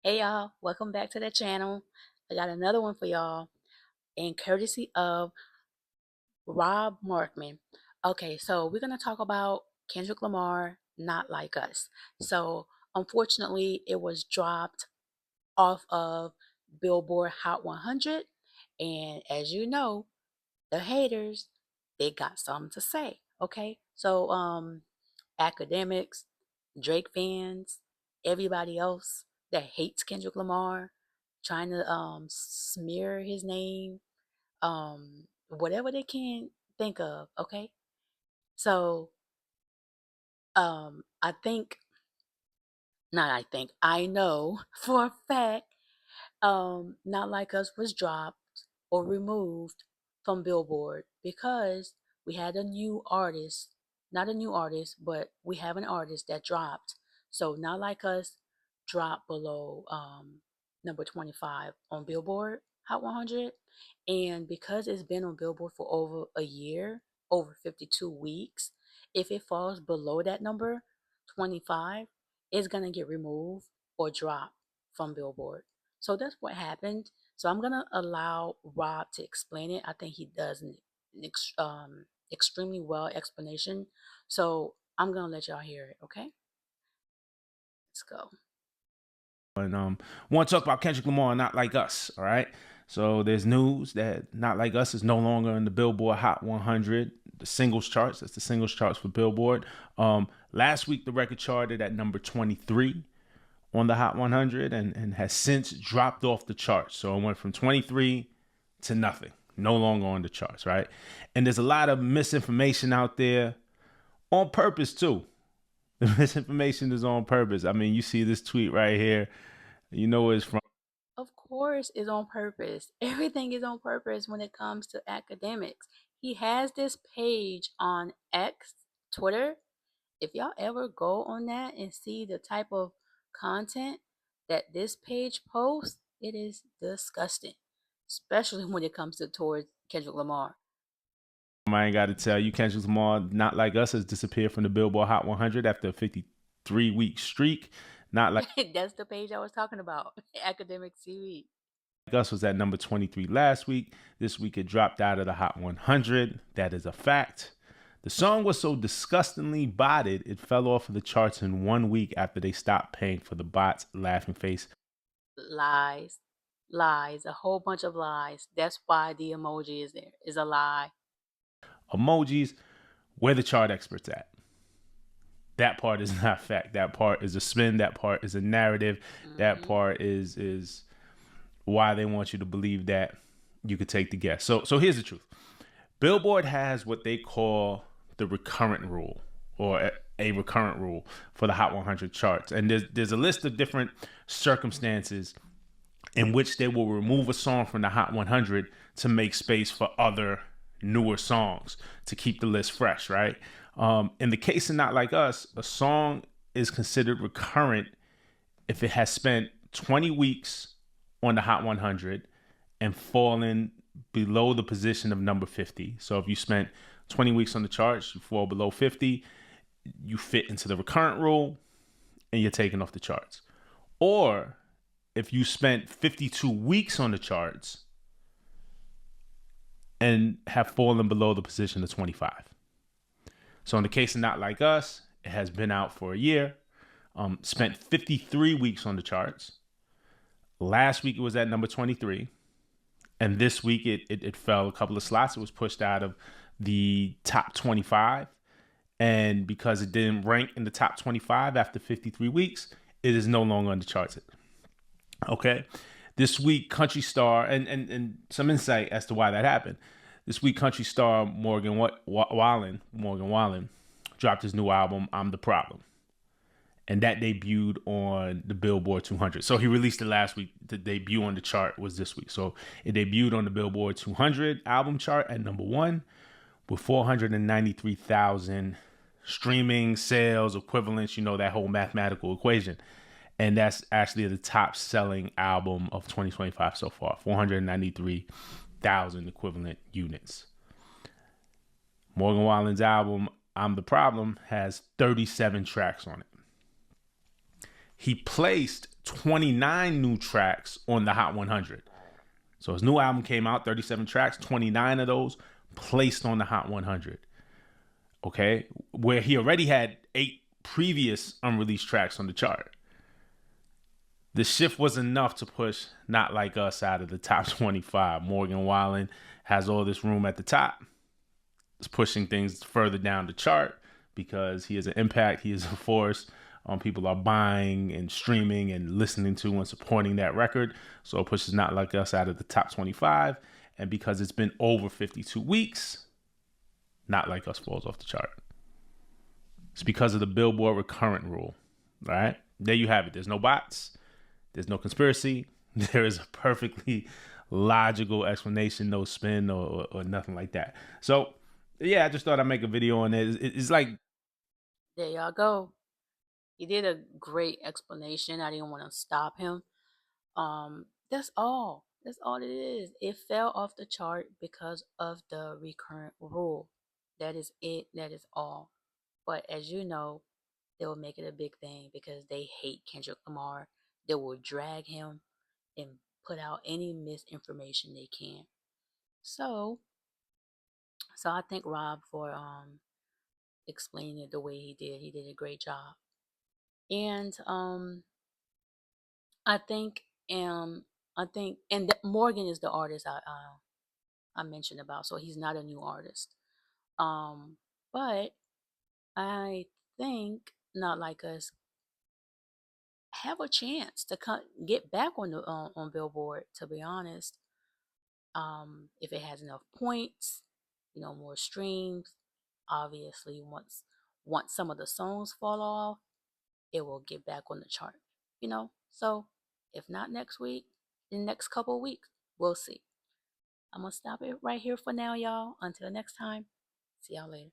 Hey y'all, welcome back to the channel. I got another one for y'all, and courtesy of Rob Markman. Okay, so we're gonna talk about Kendrick Lamar, Not Like Us. So unfortunately, it was dropped off of Billboard Hot 100, and as you know, the haters, they got something to say. Okay, so academics, Drake fans, everybody else that hates Kendrick Lamar, trying to smear his name, whatever they can think of. Okay, so I think, not I think, I know for a fact, Not Like Us was dropped or removed from Billboard because we had a new artist, not a new artist, but we have an artist that dropped. So Not Like Us dropped below number 25 on Billboard Hot 100. And because it's been on Billboard for over a year, over 52 weeks, if it falls below that number, 25, it's going to get removed or dropped from Billboard. So that's what happened. So I'm gonna allow Rob to explain it. I think he does an extremely well explanation. So I'm gonna let y'all hear it. Okay, let's go. And want to talk about Kendrick Lamar, Not Like Us. All right. So there's news that Not Like Us is no longer in the Billboard Hot 100, the singles charts. That's the singles charts for Billboard. Last week the record charted at number 23 on the Hot 100 and has since dropped off the charts. So it went from 23 to nothing, no longer on the charts, right? And there's a lot of misinformation out there on purpose too. The misinformation is on purpose. I mean, you see this tweet right here. You know it's from. Of course, it's on purpose. Everything is on purpose when it comes to academics. He has this page on X, Twitter. If y'all ever go on that and see the type of content that this page posts, it is disgusting, especially when it comes to towards Kendrick Lamar. I ain't got to tell you, Kendrick Lamar, Not Like Us, has disappeared from the Billboard Hot 100 after a 53-week streak. Not Like That's the page I was talking about. Academic TV. Us was at number 23 last week. This week it dropped out of the Hot 100. That is a fact. The song was so disgustingly botted, it fell off of the charts in 1 week after they stopped paying for the bots, laughing face Lies. Lies. A whole bunch of lies. That's why the emoji is there. Is a lie. emojis. Where the chart experts at? That part is not fact. That part is a spin. That part is a narrative. That Hmm. part is why they want you to believe that you could take the guess. So here's the truth. Billboard has what they call the recurrent rule, or a recurrent rule for the Hot 100 charts. And there's a list of different circumstances in which they will remove a song from the Hot 100 to make space for other newer songs to keep the list fresh, right? In the case of Not Like Us, a song is considered recurrent if it has spent 20 weeks on the Hot 100 and fallen below the position of number 50. So if you spent 20 weeks on the charts, you fall below 50, you fit into the recurrent rule and you're taken off the charts. Or if you spent 52 weeks on the charts and have fallen below the position of 25. So in the case of Not Like Us, it has been out for a year, spent 53 weeks on the charts. Last week it was at number 23. And this week it fell a couple of slots. It was pushed out of the top 25. And because it didn't rank in the top 25 after 53 weeks, it is no longer on the charts. Okay. This week, country star, and some insight as to why that happened. This week, country star Morgan Wallen dropped his new album, I'm the Problem. And that debuted on the Billboard 200. So he released it last week. The debut on the chart was this week. So it debuted on the Billboard 200 album chart at number 1 with 493,000 streaming sales equivalents, that whole mathematical equation. And that's actually the top selling album of 2025 so far, 493,000 equivalent units. Morgan Wallen's album, I'm the Problem, has 37 tracks on it. He placed 29 new tracks on the Hot 100. So his new album came out, 37 tracks, 29 of those placed on the Hot 100. Okay, where he already had 8 previous unreleased tracks on the chart. The shift was enough to push Not Like Us out of the top 25. Morgan Wallen has all this room at the top. It's pushing things further down the chart because he has an impact. He is a force. People are buying and streaming and listening to and supporting that record. So it pushes Not Like Us out of the top 25. And because it's been over 52 weeks, Not Like Us falls off the chart. It's because of the Billboard recurrent rule. All right. There you have it. There's no bots. There's no conspiracy. There is a perfectly logical explanation, no spin or nothing like that. So, yeah, I just thought I'd make a video on it. It's like, There y'all go. He did a great explanation. I didn't want to stop him. That's all. That's all it is. It fell off the chart because of the recurrent rule. That is it. That is all. But as you know, they will make it a big thing because they hate Kendrick Lamar. They will drag him and put out any misinformation they can. So, so I thank Rob for explaining it the way he did. He did a great job. And I think um and Morgan is the artist I mentioned about. So he's not a new artist. Um, but I think Not Like Us have a chance to get back on the on Billboard. To be honest, if it has enough points, more streams. Obviously, once some of the songs fall off, it will get back on the chart. So if not next week, in the next couple of weeks, we'll see. I'm gonna stop it right here for now, y'all. Until next time, see y'all later.